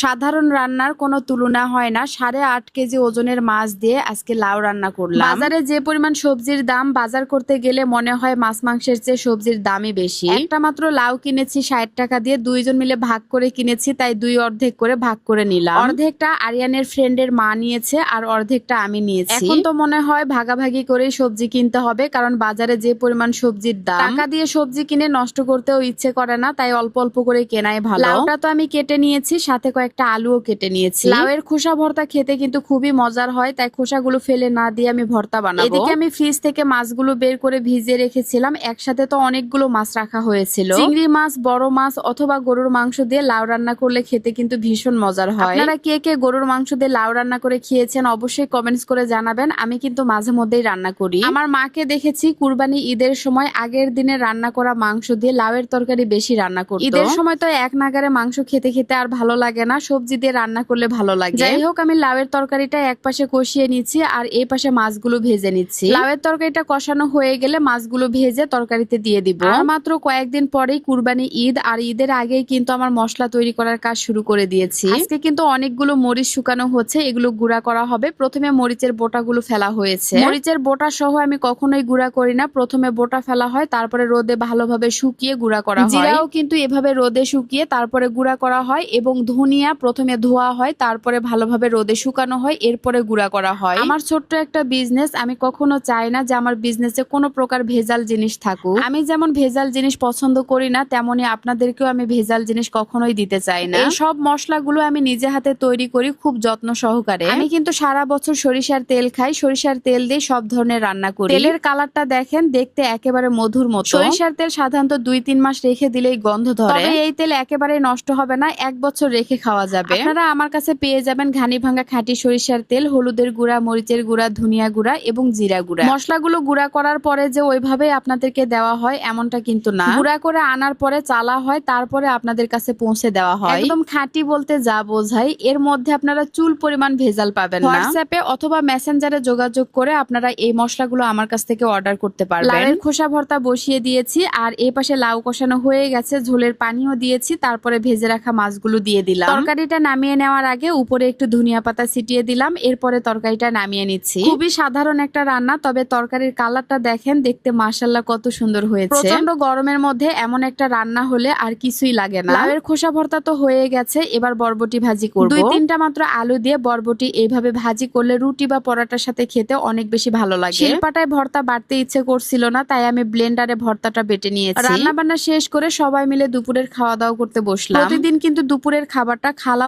সাধারণ রান্নার কোনো তুলনা হয় না। 8.5 কেজি ওজনের মাছ দিয়ে আজকে লাউ রান্না করলাম। বাজারে যে পরিমাণ সবজির দাম, বাজার করতে গেলে মনে হয় মাছ মাংসের চেয়ে সবজির দামই বেশি। একটা মাত্র লাউ কিনেছি 60 টাকা দিয়ে, দুইজন মিলে ভাগ করে কিনেছি, তাই দুই অর্ধেক করে ভাগ করে নিলাম। অর্ধেকটা আরিয়ানের ফ্রেন্ডের মা নিয়েছে আর অর্ধেকটা আমি নিয়েছি। এখন তো মনে হয় ভাগাভাগি করেই সবজি কিনতে হবে, কারণ বাজারে যে পরিমাণ সবজির দাম, টাকা দিয়ে সবজি কিনে নষ্ট করতেও ইচ্ছে করে না, তাই অল্প অল্প করে কেনাই ভালো। লাউটা তো আমি কেটে নিয়েছি, সাথে কয়েকটা আলুও কেটে নিয়েছি। লাউয়ের খোসা ভর্তা খেতে কিন্তু খুবই মজার হয়, তাই খোসাগুলো ফেলে না দিয়ে আমি ভর্তা বানাবো। এদিকে আমি ফ্রিজ থেকে মাছগুলো বের করে ভিজিয়ে রেখেছিলাম। একসাথে তো অনেকগুলো মাছ রাখা হয়েছিল। চিংড়ি মাছ, বড় মাছ অথবা গরুর মাংস দিয়ে লাউ রান্না করলে খেতে কিন্তু ভীষণ মজার হয়। আপনারা কে কে গরুর মাংস দিয়ে লাউ রান্না করে খেয়েছেন অবশ্যই কমেন্টস করে জানাবেন। আমি কিন্তু মাঝে মধ্যেই রান্না করি। আমার মাকে দেখেছি কুরবানি ঈদের সময় আগের দিনে রান্না করা মাংস দিয়ে লাউয়ের তরকারি বেশি রান্না করতো। ঈদের সময় তো এক নাগারে মাংস খেতে খেতে আর ভালো লাগে না, সবজি দিয়ে রান্না করলে ভালো লাগে। যাই হোক, আমি লাউয়ের তরকারিটা এক পাশে কষিয়ে নিচ্ছি আর এই পাশে মাছগুলো ভেজে নিচ্ছি। লাউয়ের তরকারিটা কষানো হয়ে গেলে মাছগুলো ভেজে তরকারিতে দিয়ে দিব। আর মাত্র কয়েকদিন পরেই কুরবানি ঈদ, আর ঈদের আগেই কিন্তু আমার মশলা তৈরি করার কাজ শুরু করে দিয়েছি। আজকে কিন্তু অনেকগুলো মরিচ শুকানো হচ্ছে, এগুলো গুঁড়া করা হবে। প্রথমে মরিচের বোটাগুলো ফেলা হয়েছে। মরিচের বোটা সহ আমি কখনোই গুঁড়া করি না, প্রথমে বোটা ফেলা হয়, তারপরে রোদে ভালোভাবে শুকিয়ে গুঁড়া করা হয়। জিরাও কিন্তু এভাবে রোদে শুকিয়ে তারপরে গুঁড়া করা হয়, এবং ধনিয়া প্রথমে ধোয়া হয়, তারপরে ভালোভাবে রোদে শুকানো হয়, এরপরে গুঁড়া করা হয়। আমার ছোট্ট একটা বিজনেস, আমি কখনো চাই না যে আমার বিজনেসে কোনো প্রকার ভেজাল জিনিস থাকুক। আমি যেমন ভেজাল জিনিস পছন্দ করি না, তেমনি আপনাদেরকেও আমি ভেজাল জিনিস কখনোই দিতে চাই না। এই সব মশলাগুলো আমি নিজে হাতে তৈরি করি খুব যত্ন সহকারে। আমি কিন্তু সারা বছর সরিষার তেল খাই, সরিষার তেল দিয়ে সব ধরনের রান্না করি। তেলের কালারটা দেখেন, দেখতে একেবারে মধুর মতো। সরিষার তেল সাধারণত 2-3 মাস রেখে দিলেই গন্ধ ধরে, তবে এই তেল একেবারে নষ্ট হবে না, 1 বছর রেখে খাওয়া যাবে। আপনারা আমার কাছে পেয়ে যাবেন ঘানি ভাঙা খাঁটি সরিষার তেল, হলুদের গুঁড়া, মরিচের গুঁড়া, ধনিয়া গুঁড়া এবং জিরা গুঁড়া। মশলাগুলো গুঁড়া করার পরে যে ওইভাবে আপনাদেরকে দেওয়া হয় এমনটা কিন্তু না, গুঁড়া করে আনার পরে চালা হয়, তারপরে আপনাদের কাছে পৌঁছে দেওয়া হয়। একদম খাঁটি বলতে যা বোঝায়, এর মধ্যে আপনারা চুল পরিমাণ ভেজাল পাবেন না। হোয়াটসঅ্যাপে অথবা মেসেঞ্জারে যোগাযোগ করে আপনারা এই মশলাগুলো আমার কাছ থেকে অর্ডার করতে পারবেন। লাউয়ের খোসা ভর্তা বসিয়ে দিয়েছি, আর এই পাশে লাউ কষানো হয়ে গেছে, ঝোলের পানিও দিয়েছি, তারপরে ভেজে রাখা মাছগুলো দিয়ে দিলাম। তরকারিটা নামিয়ে নেওয়ার আগে উপরে একটু ধনিয়া পাতা ছিটিয়ে দিলাম, এরপরে তরকারিটা নামিয়ে নিচ্ছি। খুবই সাধারণ একটা রান্না, তবে তরকারির কালারটা দেখেন, দেখতে মাশাআল্লাহ কত সুন্দর হয়েছে। প্রচন্ড গরমের মধ্যে এমন একটা রান্না হলে আর কিছুই লাগে না। লাউয়ের খোসা ভর্তা তো হয়ে গেছে, এবার বরবটি ভাজি করব। 2-3টা মাত্র আলু দিয়ে বরবটি এইভাবে ভাজি করলে রুটি বা পরোটার সাথে খেতে অনেক বেশি ভালো লাগে। শিলপাটায় ভর্তা বাটতে ইচ্ছে করছিল না, তাই আমি ব্লেন্ডারে ভর্তাটা বেটে নিয়েছি। রান্না বান্না শেষ করে সবাই মিলে দুপুরের খাওয়া দাওয়া করতে বসলাম। প্রতিদিন কিন্তু দুপুরের খাবারটা খালা